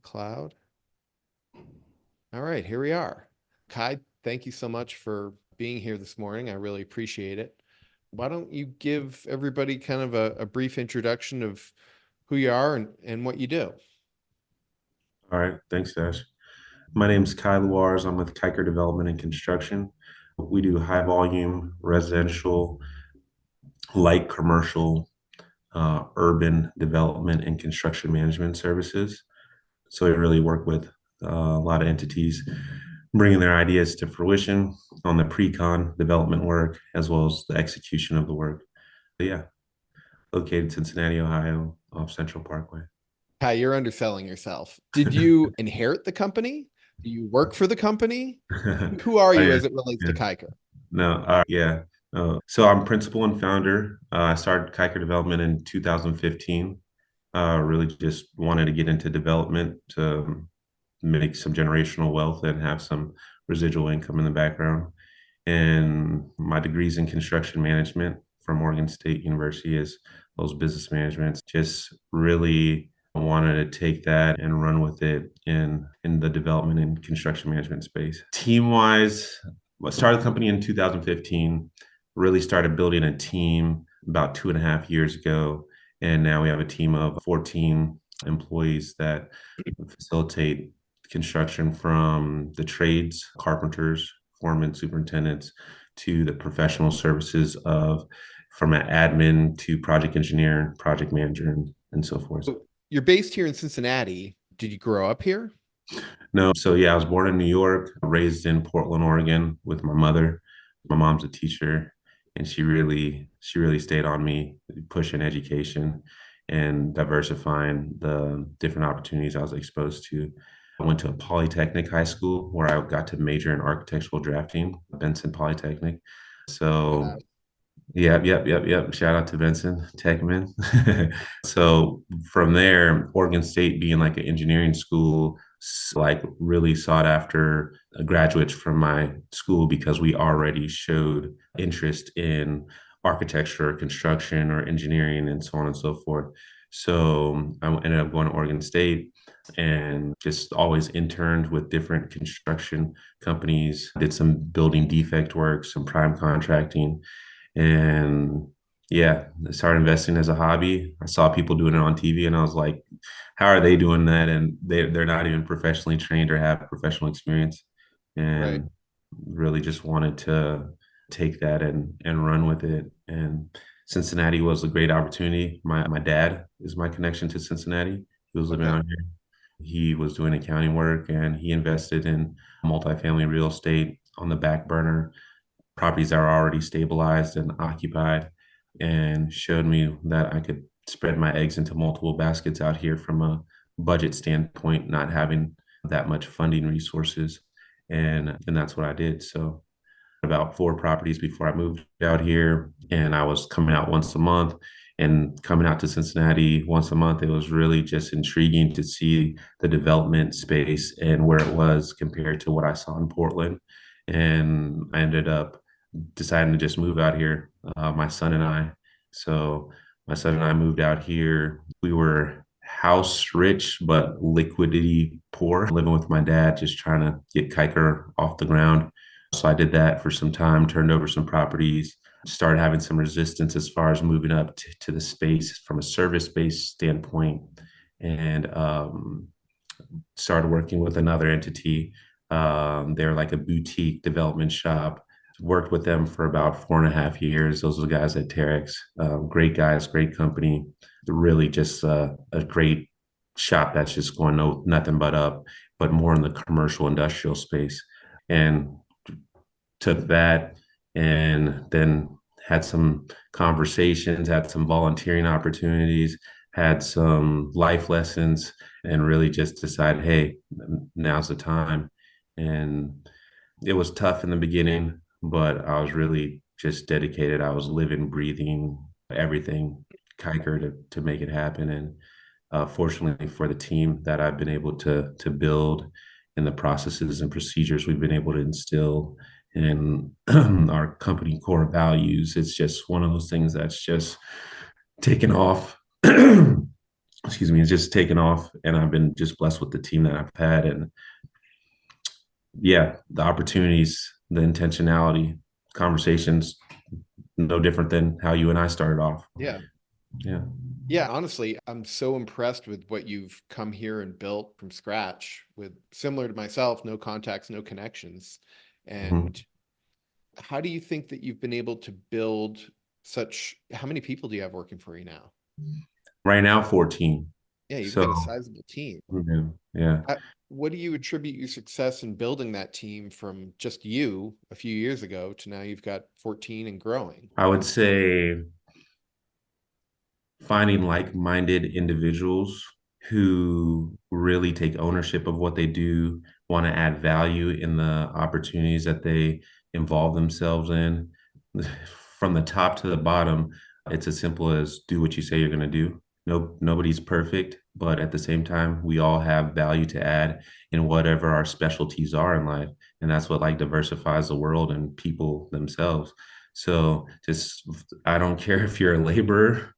Cloud. All right, here we are. Kai, thank you so much for being here this morning. I really appreciate it. Why don't you give everybody kind of a brief introduction of who you are and what you do? All right, thanks, Dash. My name's Kai Lewars. I'm with Kiker Development and Construction. We do high volume residential, light commercial, urban development and construction management services. So we really work with a lot of entities, bringing their ideas to fruition on the pre-con development work as well as the execution of the work. But yeah, located in Cincinnati, Ohio, off Central Parkway. Kai, you're underselling yourself. Did you inherit the company? Do you work for the company? Who are Oh you yeah, as it relates yeah. to Kiker? No, yeah. So I'm principal and founder. I started Kiker Development in 2015. Really just wanted to get into development to make some generational wealth and have some residual income in the background. And my degrees in construction management from Oregon State University is those business management. Just really wanted to take that and run with it in the development and construction management space. Team wise, I started the company in 2015. Really started building a team about 2.5 years ago, and now we have a team of 14 employees that facilitate construction from the trades, carpenters, foremen, superintendents, to the professional services of from an admin to project engineer, project manager, and so forth. So you're based here in Cincinnati. Did you grow up here? No, so yeah, I was born in New York, raised in Portland, Oregon with my mother. My mom's a teacher, and she really stayed on me pushing education and diversifying the different opportunities I was exposed to. I went to a polytechnic high school where I got to major in architectural drafting, Benson Polytechnic. So yep. Shout out to Benson Techman. So from there, Oregon State being like an engineering school, like really sought after graduates from my school because we already showed interest in architecture, construction, or engineering, and so on and so forth. So I ended up going to Oregon State and just always interned with different construction companies, did some building defect work, some prime contracting, and yeah, I started investing as a hobby. I saw people doing it on TV and I was like, how are they doing that? And they're not even professionally trained or have professional experience. Right. And really just wanted to take that and run with it. And Cincinnati was a great opportunity. My dad is my connection to Cincinnati. He was living Okay. out here. He was doing accounting work and he invested in multifamily real estate on the back burner, properties that are already stabilized and occupied, and showed me that I could spread my eggs into multiple baskets out here from a budget standpoint, not having that much funding resources. And that's what I did. So about 4 properties before I moved out here, and I was coming out once a month. And coming out to Cincinnati once a month, it was really just intriguing to see the development space and where it was compared to what I saw in Portland. And I ended up deciding to just move out here, my son and I. So my son and I moved out here. We were house rich, but liquidity poor, living with my dad, just trying to get Kiker off the ground. So I did that for some time, turned over some properties, started having some resistance as far as moving up to the space from a service-based standpoint, and started working with another entity. They're like a boutique development shop. Worked with them for about 4.5 years. Those are the guys at Terex. Great guys, great company. Really just a great shop that's just going nothing but up, but more in the commercial industrial space. And took that and then had some conversations, had some volunteering opportunities, had some life lessons, and really just decided, hey, now's the time. And it was tough in the beginning, but I was really just dedicated. I was living, breathing everything Kiker to make it happen. And fortunately for the team that I've been able to build and the processes and procedures we've been able to instill in our company core values, it's just one of those things that's just taken off excuse me, it's just taken off, and I've been just blessed with the team that I've had. And yeah, the opportunities, the intentionality, conversations, no different than how you and I started off. Yeah. Yeah. Yeah, honestly, I'm so impressed with what you've come here and built from scratch with similar to myself, no contacts, no connections. Mhm. And how do you think that you've been able to build how many people do you have working for you now? Right now, 14. Yeah, you've got a So, sizable team. yeah, yeah. Uh, What do you attribute your success in building that team from just you a few years ago to now you've got 14 and growing? I would say finding like-minded individuals who really take ownership of what they do, want to add value in the opportunities that they involve themselves in. From the top to the bottom, it's as simple as do what you say you're going to do. No, nobody's perfect, but at the same time, we all have value to add in whatever our specialties are in life. And that's what like diversifies the world and people themselves. So just, I don't care if you're a laborer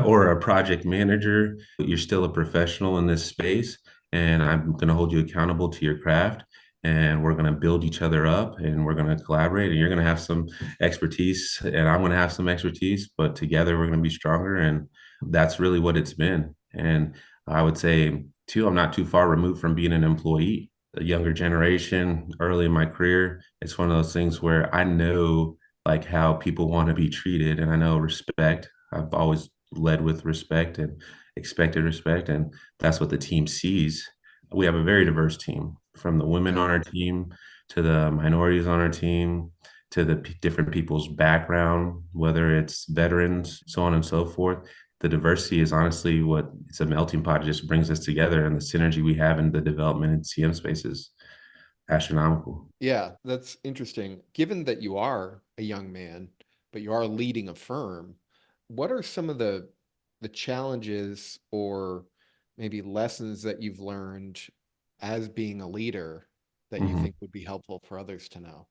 or a project manager, you're still a professional in this space. And I'm going to hold you accountable to your craft. And we're going to build each other up and we're going to collaborate. And you're going to have some expertise, and I'm going to have some expertise, but together we're going to be stronger. And that's really what it's been. And I would say, too, I'm not too far removed from being an employee. The younger generation, early in my career, it's one of those things where I know like how people want to be treated and I know respect. I've always led with respect and expected respect. And that's what the team sees. We have a very diverse team, from the women Yeah. on our team to the minorities on our team to the different people's background, whether it's veterans, so on and so forth. The diversity is honestly what it's a melting pot. It just brings us together, and the synergy we have in the development in CM space is astronomical. Yeah, that's interesting. Given that you are a young man, but you are leading a firm, what are some of the challenges or maybe lessons that you've learned as being a leader that you Mhm. think would be helpful for others to know?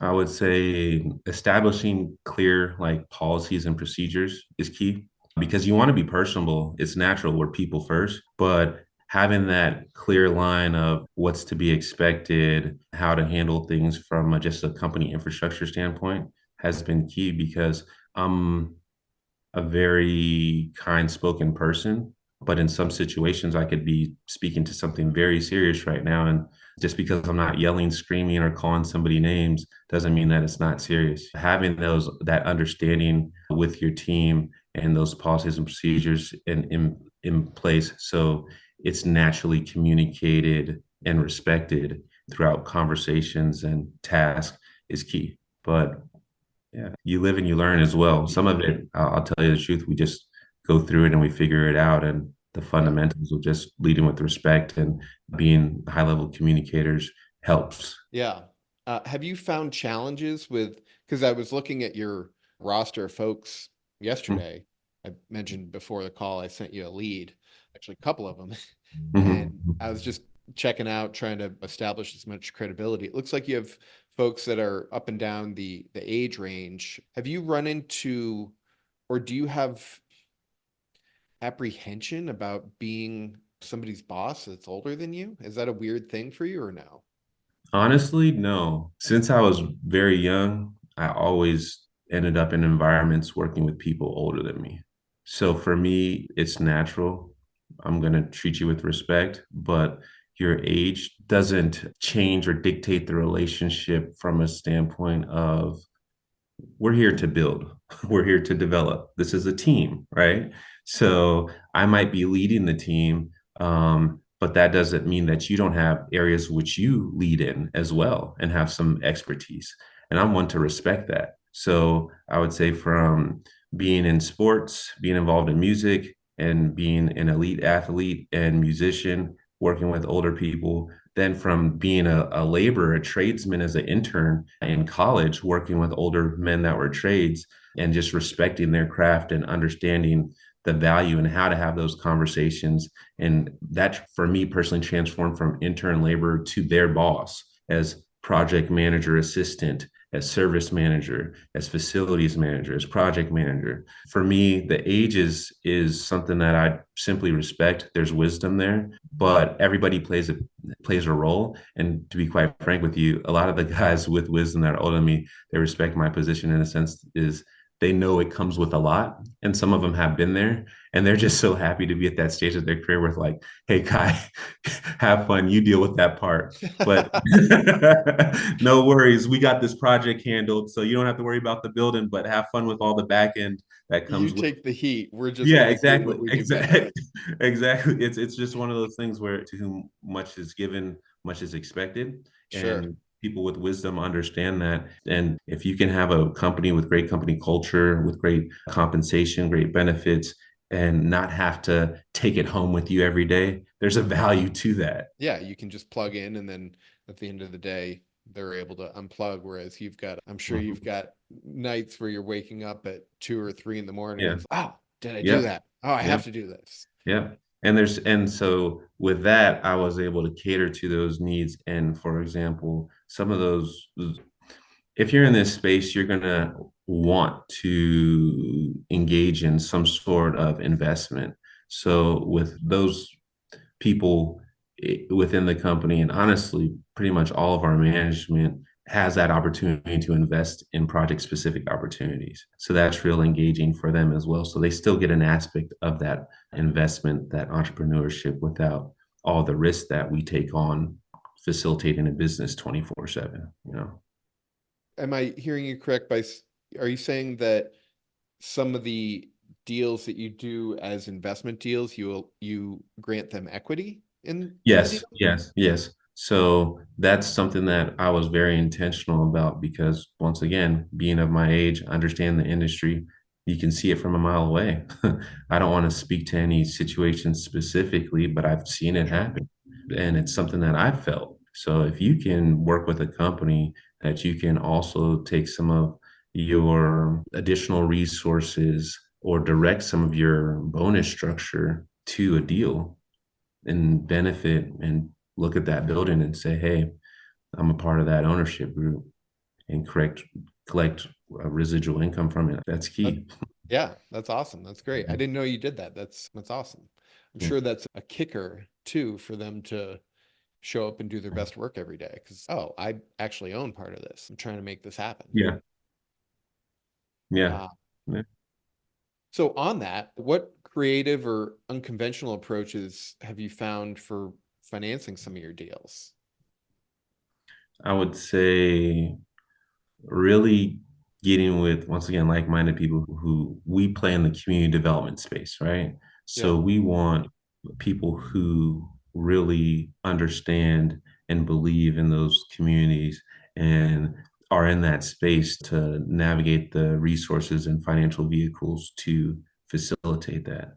I would say establishing clear like policies and procedures is key because you want to be personable. It's natural, we're people first, but having that clear line of what's to be expected, how to handle things from just a company infrastructure standpoint has been key because I'm a very kind spoken person, but in some situations, I could be speaking to something very serious right now. And just because I'm not yelling, screaming, or calling somebody names doesn't mean that it's not serious. Having that understanding with your team and those policies and procedures in place so it's naturally communicated and respected throughout conversations and tasks is key. But yeah, you live and you learn as well. Some of it, I'll tell you the truth, we just go through it and we figure it out. And the Yeah. fundamentals of just leading with respect and being high level communicators helps. Yeah. Have you found challenges with, because I was looking at your roster of folks yesterday. I mentioned before the call, I sent you a lead, actually a couple of them. Mhm. And I was just checking out, trying to establish as much credibility. It looks like you have folks that are up and down the age range. Have you run into, or do you have apprehension about being somebody's boss that's older than you? Is that a weird thing for you or no? Honestly, no. Since I was very young, I always ended up in environments working with people older than me. So for me, it's natural. I'm going to treat you with respect, but your age doesn't change or dictate the relationship from a standpoint of we're here to build, we're here to develop. This is a team, right? So I might be leading the team, but that doesn't mean that you don't have areas which you lead in as well and have some expertise. And I'm one to respect that. So I would say from being in sports, being involved in music, and being an elite athlete and musician, working with older people, then from being a laborer, a tradesman as an intern in college, working with older men that were trades and just respecting their craft and understanding the value and how to have those conversations. And that for me personally transformed from intern laborer to their boss as project manager assistant as service manager, as facilities manager, as project manager. For me, the age is something that I simply respect. There's wisdom there, but everybody plays a role. And to be quite frank with you, a lot of the guys with wisdom that are older than me, they respect my position in a sense is they know it comes with a lot. And some of them have been there and they're just so happy to be at that stage of their career where it's like, hey, Kai, have fun. You deal with that part. But no worries. We got this project handled. So you don't have to worry about the building, but have fun with all the back end that You comes with. take the heat. We're just Yeah, going to do what exactly. we do best. Exactly. Exactly. It's just one of those things where to whom much is given, much is expected. Sure. And people with wisdom understand that. And if you can have a company with great company culture, with great compensation, great benefits, and not have to take it home with you every day, there's a value to that. Yeah, you can just plug in and then at the end of the day, they're able to unplug. Whereas I'm sure you've Mhm. got nights where you're waking up at 2 or 3 in the morning and Yeah. it's, oh, did I do Yeah. that? Oh, I Yeah. have to do this. Yeah. And so with that, I was able to cater to those needs. And for example, some of those, if you're in this space, you're going to want to engage in some sort of investment. So with those people within the company, and honestly, pretty much all of our management has that opportunity to invest in project specific opportunities. So that's real engaging for them as well. So they still get an aspect of that investment, that entrepreneurship without all the risks that we take on facilitating a business 24/7, you know. Am I hearing you correct are you saying that some of the deals that you do as investment deals, you grant them equity in the Yes, deal? yes, yes. So that's something that I was very intentional about because once again, being of my age, understand the industry, you can see it from a mile away. I don't want to speak to any situations specifically, but I've seen it Sure. happen. And it's something that I've felt. So if you can work with a company that you can also take some of your additional resources or direct some of your bonus structure to a deal, and benefit and look at that building and say, hey, I'm a part of that ownership group and collect a residual income from it. That's That, key. yeah, that's awesome. That's great. I didn't know you did that. That's awesome. I'm Yeah. sure that's a kicker too for them to show up and do their best work every day because, oh, I actually own part of this. I'm trying to make this happen. Yeah. Yeah. Uh, Yeah. so on that, what creative or unconventional approaches have you found for financing some of your deals? I would say really getting with once again like-minded people who we play in the community development space, right? Yeah. So we want people who really understand and believe in those communities and are in that space to navigate the resources and financial vehicles to facilitate that.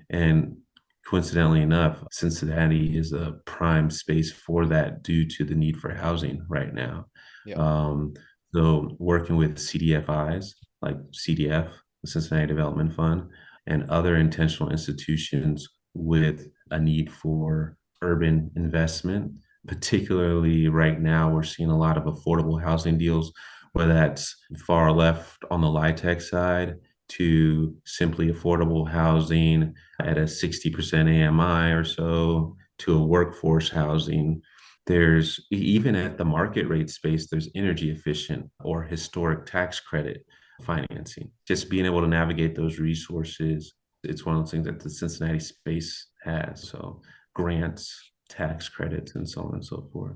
And coincidentally enough, Cincinnati is a prime space for that due to the need for housing right now. Yeah. Um, so working with CDFIs like CDF, the Cincinnati Development Fund, and other intentional institutions with a need for urban investment. Particularly right now, we're seeing a lot of affordable housing deals, whether that's far left on the LIHTC side to simply affordable housing at a 60% AMI or so to a workforce housing. There's even at the market rate space, there's energy efficient or historic tax credit financing. Just being able to navigate those resources, it's one of those things that the Cincinnati space has. So grants, tax credits, and so on and so forth.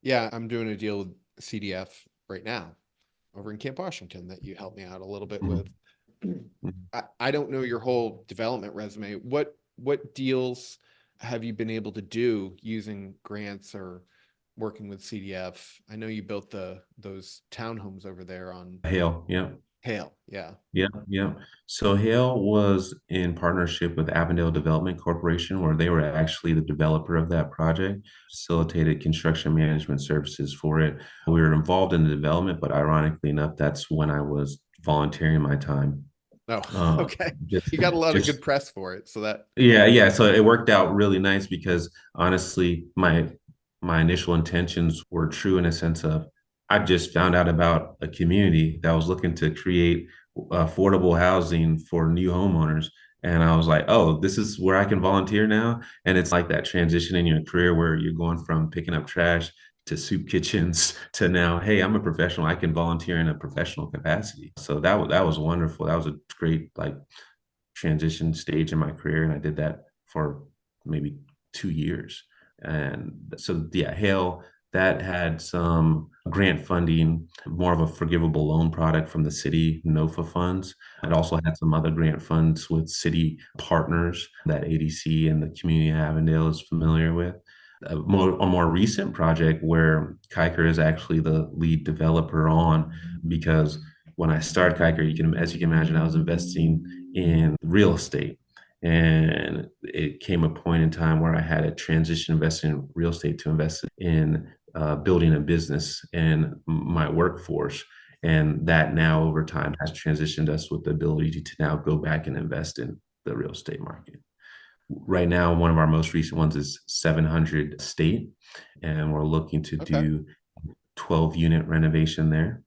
Yeah, I'm doing a deal with CDF right now over in Camp Washington that you helped me out a little bit with. Mhm. Mhm. I don't know your whole development resume. What deals have you been able to do using grants or working with CDF? I know you built those townhomes over there on Hale, yeah. Hale. Yeah. Yeah, yeah. So Hale was in partnership with Avondale Development Corporation, where they were actually the developer of that project, facilitated construction management services for it. We were involved in the development, but ironically enough, that's when I was volunteering my time. Oh, Uh, okay. just, You got a lot of good just press for it, so that yeah, yeah. So it worked out really nice because honestly, my initial intentions were true in a sense of I just found out about a community that was looking to create affordable housing for new homeowners. And I was like, oh, this is where I can volunteer now. And it's like that transition in your career where you're going from picking up trash to soup kitchens to now, hey, I'm a professional. I can volunteer in a professional capacity. So that was wonderful. That was a great like transition stage in my career, and I did that for maybe 2 years. And so, yeah, Hale that had some grant funding, more of a forgivable loan product from the city NOFA funds. It also had some other grant funds with city partners that ADC and the community of Avondale is familiar with. A more recent project where Kiker is actually the lead developer on, because when I started Kiker, as you can imagine, I was investing in real estate. And it came a point in time where I had to transition investing in real estate to invest in building a business and my workforce. And that now over time has transitioned us with the ability to now go back and invest in the real estate market. Right now, one of our most recent ones is 700 State, and we're looking to Okay. do 12 unit renovation there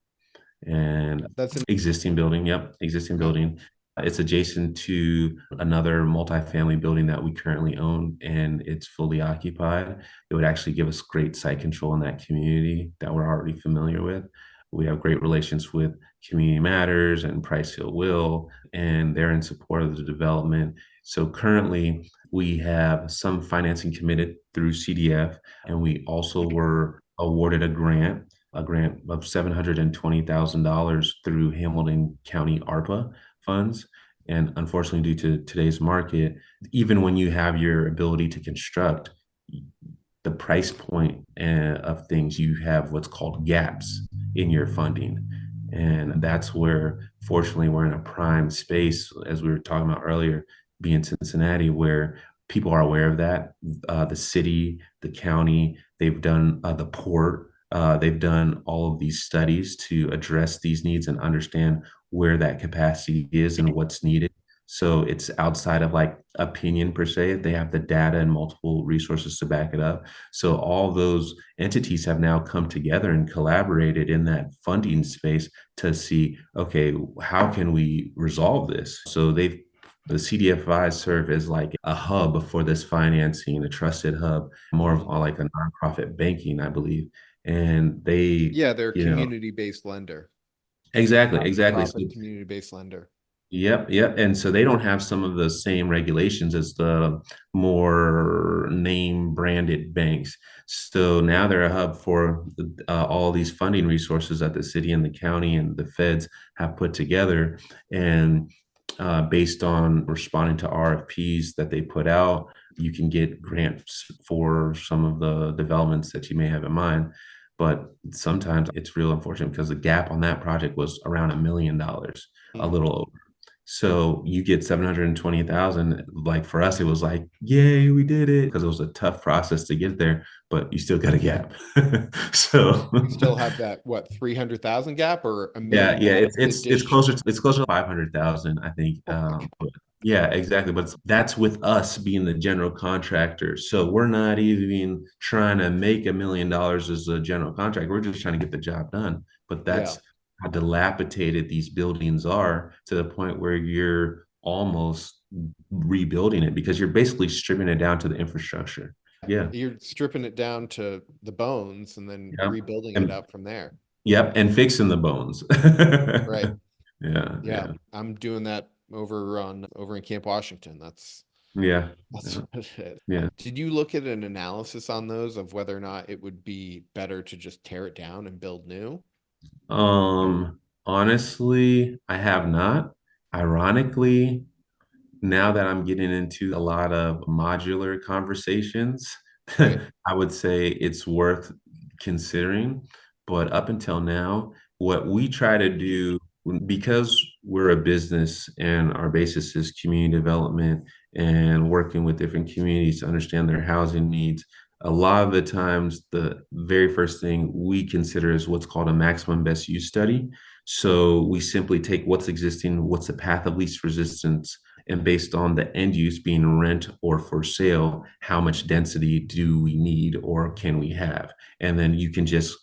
and That's an existing building. Yep, existing okay. building. It's adjacent to another multifamily building that we currently own, and it's fully occupied. It would actually give us great site control in that community that we're already familiar with. We have great relations with Community Matters and Price Hill Will, and they're in support of the development. So currently, we have some financing committed through CDF, and we also were awarded a grant of $720,000 through Hamilton County ARPA funds. And unfortunately, due to today's market, even when you have your ability to construct, the price point of things, you have what's called gaps in your funding. And that's where, fortunately, we're in a prime space, as we were talking about earlier, being Cincinnati, where people are aware of that. The city, the county, they've done the port, they've done all of these studies to address these needs and understand where that capacity is and what's needed. So it's outside of like opinion per se. They have the data and multiple resources to back it up. So all those entities have now come together and collaborated in that funding space to see, okay, how can we resolve this? So the CDFI serve as like a hub for this financing, a trusted hub, more of Mhm. like a nonprofit banking, I believe. And they, Yeah, they're a you know, community-based lender. exactly, exactly. So Not-for-profit community-based lender. yep, yep. And so they don't have some of the same regulations as the more name branded banks. So now they're a hub for all these funding resources that the city and the county and the feds have put together. And based on responding to RFPs that they put out, you can get grants for some of the developments that you may have in mind. But sometimes it's real unfortunate because the gap on that project was around $1 million, a Mm. little. So you get 720,000. Like for us, it was like, yay, we did it, because it was a tough process to get there, but you still got a gap. So You still have that, what, 300,000 gap or a yeah, million yeah, gap it's addition? closer to 500,000, I think. Oh my God. Yeah, exactly. But that's with us being the general contractor. So we're not even trying to make $1 million as a general contractor. We're just trying to get the job done. But Yeah. that's how dilapidated these buildings are, to the point where you're almost rebuilding it because you're basically stripping it down to the infrastructure. Yeah. You're stripping it down to the bones and then Yeah. rebuilding it And up from there. yep, and fixing the bones. Right. Yeah, Yeah. yeah. I'm doing that over in Camp Washington. Yeah, That's yeah, what it is. yeah. Did you look at an analysis on those of whether or not it would be better to just tear it down and build new? Honestly, I have not. Ironically, now that I'm getting into a lot of modular conversations, Right. I would say it's worth considering. But up until now, what we try to do, because we're a business and our basis is community development and working with different communities to understand their housing needs, a lot of the times the very first thing we consider is what's called a maximum best use study. So we simply take what's existing, what's the path of least resistance, and based on the end use being rent or for sale, how much density do we need or can we have? And then you can just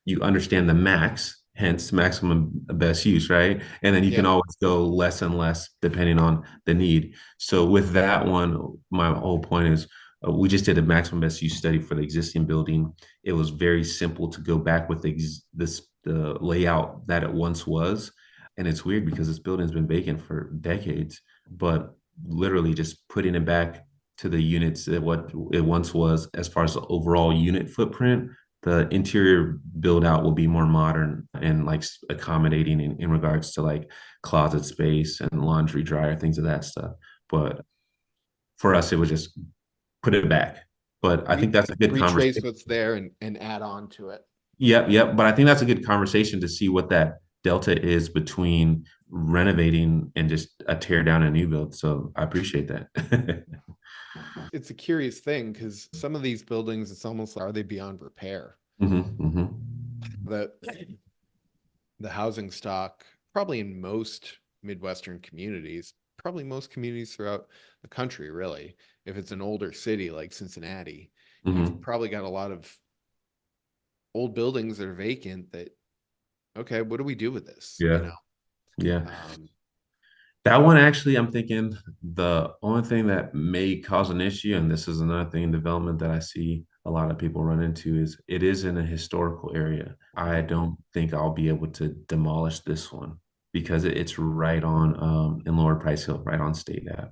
you understand the max, hence maximum best use, right? And then you can Yeah. always go less and less depending on the need. So with that one, my whole point is we just did a maximum best use study for the existing building. It was very simple to go back with the layout that it once was. And it's weird because this building's been vacant for decades, but literally just putting it back to the units that what it once was as far as the overall unit footprint, the interior build out will be more modern and like accommodating in regards to like closet space and laundry dryer, things of that stuff. But for us, it was just put it back. But I think Re that's a good retrace conversation. what's there and add on to it. Yep, yep. But I think that's a good conversation to see what that delta is between renovating and just a tear down and new build. So I appreciate that. It's a curious thing because some of these buildings, it's almost like, are they beyond repair? Hmm. The the housing stock, probably in most Midwestern communities, probably most communities throughout the country, really. If it's an older city like Cincinnati, you've Hmm. probably got a lot of old buildings that are vacant that, okay, what do we do with this? Yeah, yeah. Um, That one actually, I'm thinking the only thing that may cause an issue, and this is another thing in development that I see a lot of people run into, is it is in a historical area. I don't think I'll be able to demolish this one because it's right on in Lower Price Hill, right on State Ave.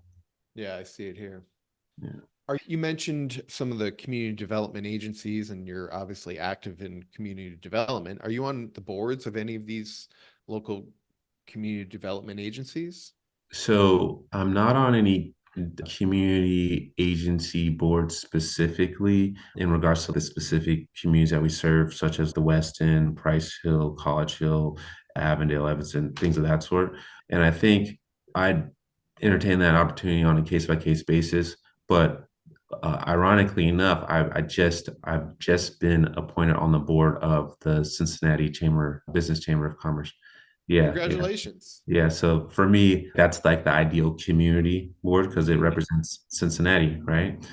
yeah, I see it here. Yeah. You mentioned some of the community development agencies, and you're obviously active in community development. Are you on the boards of any of these local community development agencies? So I'm not on any community agency board specifically in regards to the specific communities that we serve, such as the West End, Price Hill, College Hill, Avondale, Evanston, things of that sort. And I think I'd entertain that opportunity on a case by case basis. But ironically enough, I've just been appointed on the board of the Cincinnati Business Chamber of Commerce. Yeah, yeah. Congratulations. Yeah, so for me, that's like the ideal community board because it Mhm. represents Cincinnati, right?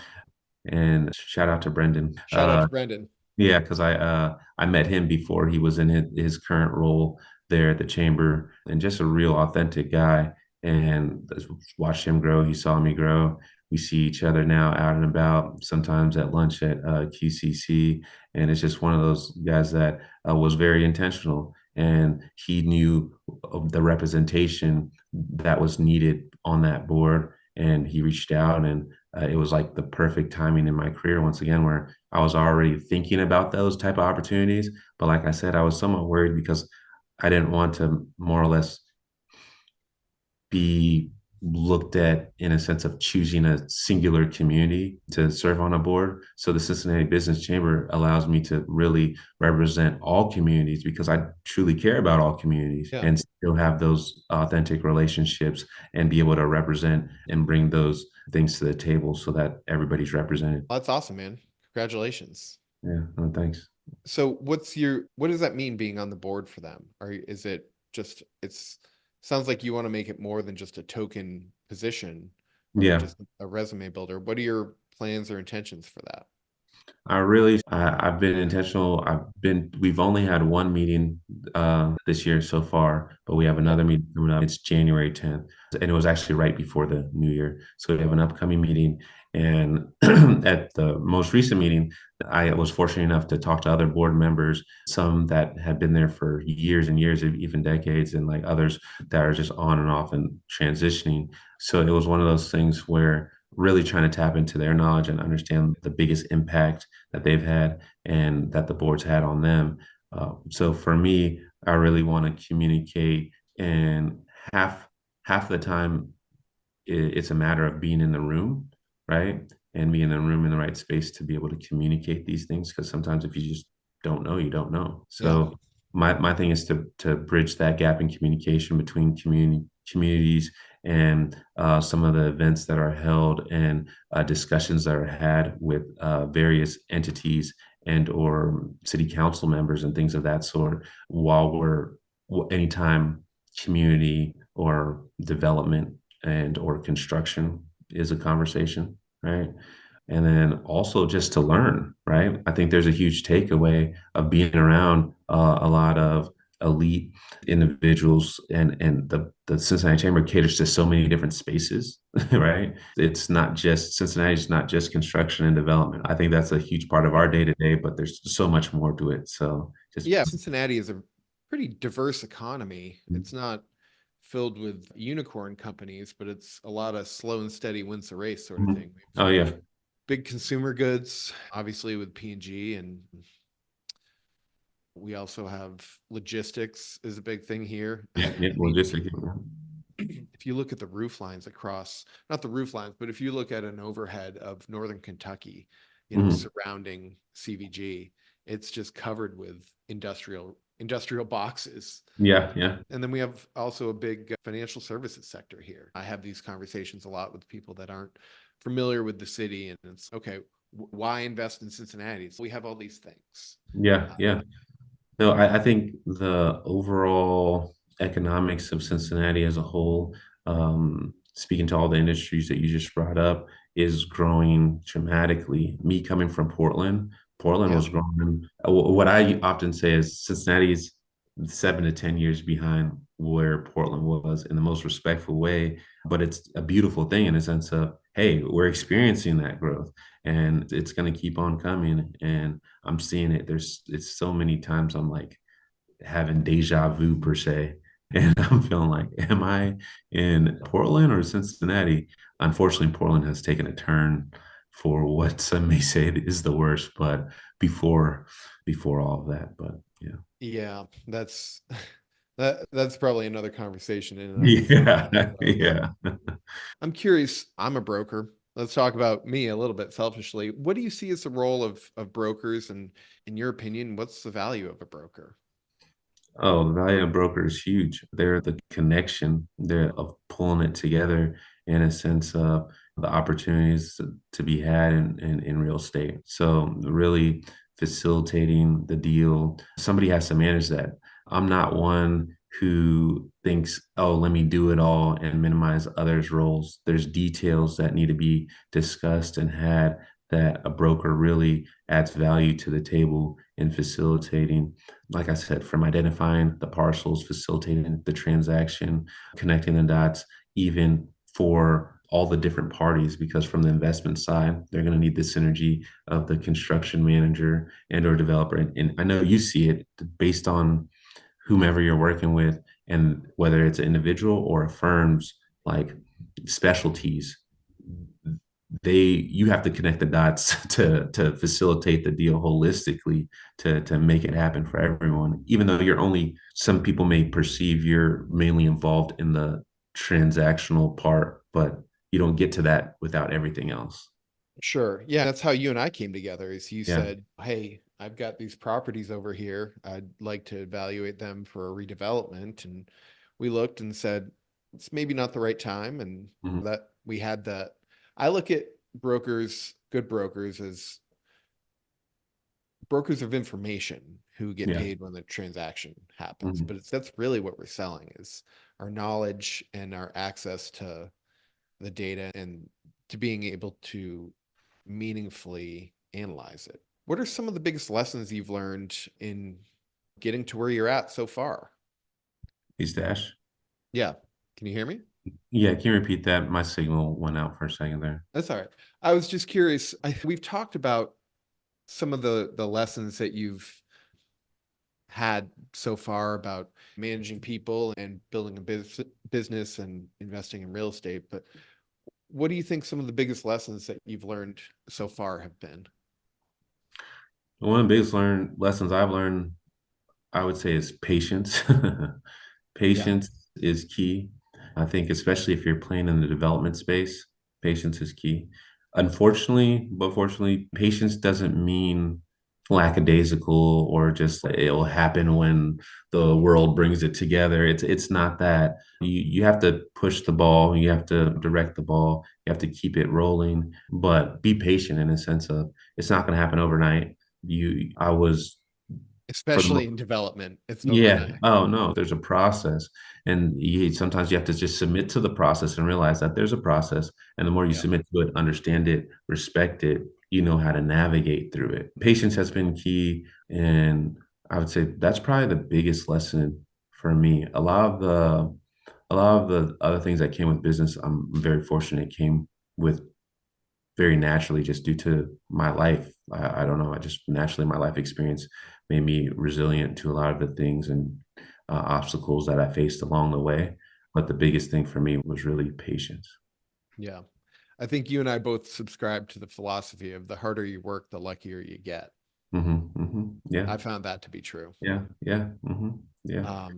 And shout out to Brendan. Shout out to Brendan. Yeah, because I met him before he was in his current role there at the chamber, and just a real authentic guy. And just watched him grow. He saw me grow. We see each other now out and about, sometimes at lunch at QCC, and it's just one of those guys that was very intentional, and he knew of the representation that was needed on that board, and he reached out, and it was like the perfect timing in my career once again, where I was already thinking about those type of opportunities. But like I said, I was somewhat worried because I didn't want to more or less be looked at in a sense of choosing a singular community to serve on a board. So the Cincinnati Business Chamber allows me to really represent all communities because I truly care about all communities Yeah, and still have those authentic relationships and be able to represent and bring those things to the table so that everybody's represented. well, that's awesome, man. Congratulations. Yeah, no, thanks. So what does that mean being on the board for them? Or is it just it's sounds like you want to make it more than just a token position or Yeah, just a resume builder. What are your plans or intentions for that? I've been intentional. We've only had one meeting this year so far, but we have Okay. another meeting coming up. It's January 10th. And it was actually right before the new year. So we have an upcoming meeting. And at the most recent meeting, I was fortunate enough to talk to other board members, some that had been there for years and years, even decades, and like others that are just on and off and transitioning. So it was one of those things where really trying to tap into their knowledge and understand the biggest impact that they've had and that the board's had on them. So for me, I really want to communicate, and half half of the time it's a matter of being in the room, right? And being in the room in the right space to be able to communicate these things. Because sometimes if you just don't know, you don't know. Yeah. So my thing is to bridge that gap in communication between communities and some of the events that are held and discussions that are had with various entities and or city council members and things of that sort while we're anytime community or development and or construction is a conversation, right? and then also just to learn, right? I think there's a huge takeaway of being around a lot of elite individuals, and the Cincinnati Chamber caters to so many different spaces, right? It's not just Cincinnati's not just construction and development. I think that's a huge part of our day to day, but there's so much more to it. So just Yeah, Cincinnati is a pretty diverse economy. It's not filled with unicorn companies, but it's a lot of slow and steady wins the race sort of thing. We've oh yeah, big consumer goods, obviously with P&G, and we also have logistics is a big thing here. yeah, yeah. I Well, mean, just if you look at the roof lines across, not the roof lines, but if you look at an overhead of Northern Kentucky, mhm. surrounding CVG, it's just covered with industrial boxes. Yeah, yeah, And then we have also a big financial services sector here. I have these conversations a lot with people that aren't familiar with the city, and it's okay, why invest in Cincinnati? So we have all these things. yeah, Uh, yeah. No, I think the overall economics of Cincinnati as a whole, speaking to all the industries that you just brought up, is growing dramatically. Me coming from Portland, Portland yeah, was growing. What I often say is Cincinnati's 7 to 10 years behind where Portland was in the most respectful way, but it's a beautiful thing in a sense of, hey, we're experiencing that growth and it's going to keep on coming. And I'm seeing it. It's so many times I'm like having deja vu per se. And I'm feeling like, am I in Portland or Cincinnati? Unfortunately, Portland has taken a turn for what some may say is the worst, but before before all of that. But yeah. yeah, that's probably another conversation in and of itself. Yeah. Yeah. I'm curious, I'm a broker. Let's talk about me a little bit selfishly. What do you see as the role of brokers, and in your opinion, what's the value of a broker? Oh, the value of broker is huge. They're the connection there of pulling it together in a sense of the opportunities to be had in real estate. So really facilitating the deal. Somebody has to manage that. I'm not one who thinks, oh, let me do it all and minimize others' roles. There's details that need to be discussed and had that a broker really adds value to the table in facilitating, like I said, from identifying the parcels, facilitating the transaction, connecting the dots, even for all the different parties, because from the investment side, they're going to need the synergy of the construction manager and or developer. And I know you see it based on whomever you're working with, and whether it's an individual or a firm's like specialties, you have to connect the dots to facilitate the deal holistically to make it happen for everyone, even though you're only some people may perceive you're mainly involved in the transactional part, but you don't get to that without everything else. Sure. Yeah, that's how you and I came together. Is you Yeah. said, "Hey, I've got these properties over here. I'd like to evaluate them for a redevelopment." And we looked and said, "It's maybe not the right time." And Mhm. that we had that. I look at brokers, good brokers, as brokers of information who get Yeah. paid when the transaction happens. Mhm. But that's really what we're selling, is our knowledge and our access to the data, and to being able to meaningfully analyze it. What are some of the biggest lessons you've learned in getting to where you're at so far? He's Dash. Yeah. Can you hear me? Yeah, can you repeat that? My signal went out for a second there. That's all right. I was just curious. We've talked about some of the lessons that you've had so far about managing people and building a business and investing in real estate. But what do you think some of the biggest lessons that you've learned so far have been? One of the biggest lessons I've learned, I would say, is patience. Yeah, Patience is key. I think, especially if you're playing in the development space, patience is key. Unfortunately, but fortunately, patience doesn't mean lackadaisical or just it'll happen when the world brings it together. It's not that. You have to push the ball, you have to direct the ball, you have to keep it rolling, but be patient in a sense of it's not going to happen overnight. I was for the Especially in development. It's yeah. overnight. Oh no, there's a process. And sometimes you have to just submit to the process and realize that there's a process. And the more you Yeah. submit to it, understand it, respect it, you know how to navigate through it. Patience has been key. And I would say that's probably the biggest lesson for me. A lot of the other things that came with business, I'm very fortunate came with very naturally just due to my life. I don't know. I just naturally my life experience made me resilient to a lot of the things and obstacles that I faced along the way. But the biggest thing for me was really patience. Yeah. I think you and I both subscribe to the philosophy of the harder you work, the luckier you get. Yeah, I found that to be true. yeah, yeah, Um, yeah.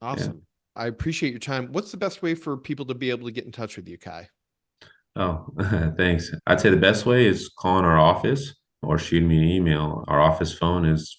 awesome. I appreciate your time. What's the best way for people to be able to get in touch with you, Kai? Oh, thanks. I'd say the best way is calling our office or shooting me an email. Our office phone is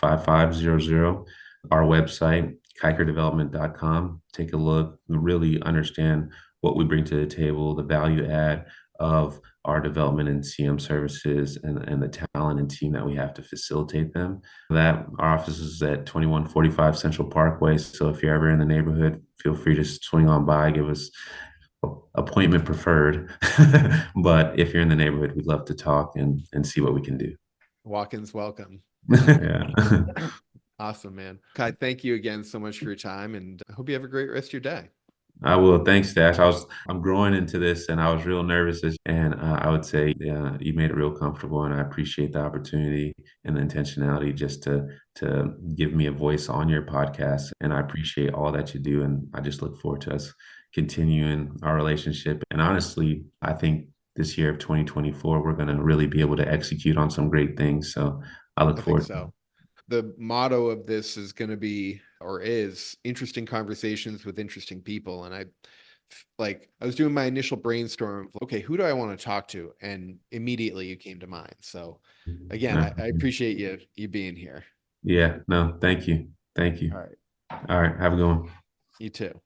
513-275-5500. Our website, kikerdevelopment.com. Take a look, really understand what we bring to the table, the value add of our development and CM services and the talent and team that we have to facilitate them. That our office is at 2145 Central Parkway. So if you're ever in the neighborhood, feel free to swing on by, give us appointment preferred. But if you're in the neighborhood, we'd love to talk and see what we can do. Walk-ins welcome. Yeah. Awesome, man. Kai, thank you again so much for your time, and I hope you have a great rest of your day. I will. Thanks, Dash. I'm growing into this, and I was real nervous, and I would say, yeah, you made it real comfortable, and I appreciate the opportunity and the intentionality just to give me a voice on your podcast, and I appreciate all that you do, and I just look forward to us continuing our relationship. And honestly, I think this year of 2024, we're going to really be able to execute on some great things. So I look I think forward. so. The motto of this is going to be, or is, interesting conversations with interesting people. And I was doing my initial brainstorm of, okay, who do I want to talk to? And immediately you came to mind. So again, I appreciate you being here. Yeah, no, thank you. Thank All you. right. All right, have a good one. You too.